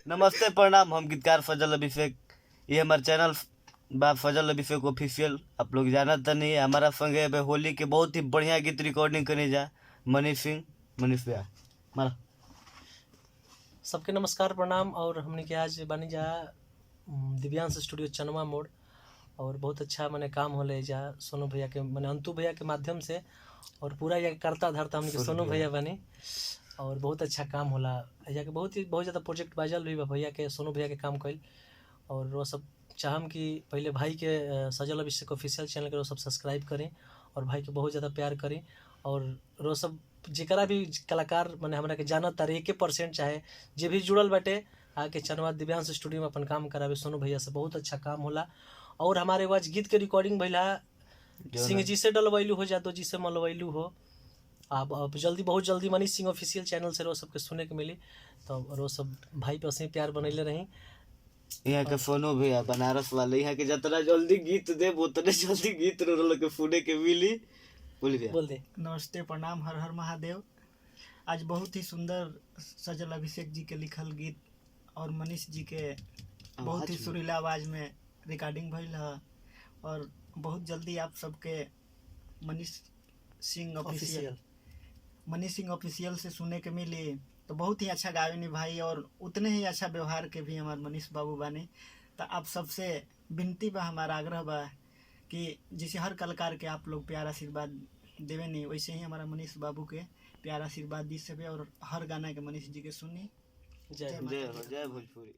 नमस्ते प्रणाम, हम गीतकार फजल अभिषेक। ये हमारा चैनल बा फजल अभिषेक ऑफिशियल। आप लोग जानत नहीं है, हमारा संगे अब होली के बहुत ही बढ़िया गीत रिकॉर्डिंग करने जा मनीष सिंह। मनीष भैया मारा। सबके नमस्कार प्रणाम। और हमने के आज बानी जा दिव्यांश स्टूडियो चनवा मोड़, और बहुत अच्छा मैंने काम होले जा सोनू भैया के मैंने अंतु भैया के माध्यम से, और पूरा ये करता धरता हमने के सोनू भैया बने, और बहुत अच्छा काम होला भैया के। बहुत ज़्यादा प्रोजेक्ट बाजल भी बा भैया के, सोनू भैया के काम कल। और वो सब चाहम कि पहले भाई के सजल अभिषेक ऑफिशियल चैनल के वो सब सब्सक्राइब करें, और भाई के बहुत ज़्यादा प्यार करें। और वो सब जरा भी कलाकार मैंने हमारा के जानत तारे 1% चाहे जे भी जुड़ल बाटे आके चनवा दिव्यांश स्टूडियो में अपन काम करावे सोनू भैया से। बहुत अच्छा काम होला। और हमारे आज गीत के रिकॉर्डिंग भैया सिंह जी से डलवैलू हो, जादव जी से मलवैलू हो। अब जल्दी बहुत जल्दी मनीष सिंह ऑफिशियल चैनल से वो सबके सुने के मिली। तो वो सब भाई पे असली प्यार बनैले रही। यहाँ के सोनू भैया बनारस वाले, यहाँ के जितना जल्दी गीत दे उतने जल्दी गीत रोल के सुने के मिली। बोल दे। नमस्ते प्रणाम, हर हर महादेव। आज बहुत ही सुंदर सजल अभिषेक जी के लिखल गीत और मनीष जी के बहुत ही सुरीला आवाज में रिकॉर्डिंग भइल है। और बहुत जल्दी आप सबके मनीष सिंह ऑफिशियल से सुने के मिली। तो बहुत ही अच्छा गावे भाई, और उतने ही अच्छा व्यवहार के भी हमारे मनीष बाबू बानी। तो आप सबसे विनती बा, हमारा आग्रह बा कि जैसे हर कलाकार के आप लोग प्यार आशीर्वाद देवे नहीं, वैसे ही हमारा मनीष बाबू के प्यार आशीर्वाद दी सके। और हर गाना के मनीष जी के सुनी। जय जय भोजपुरी।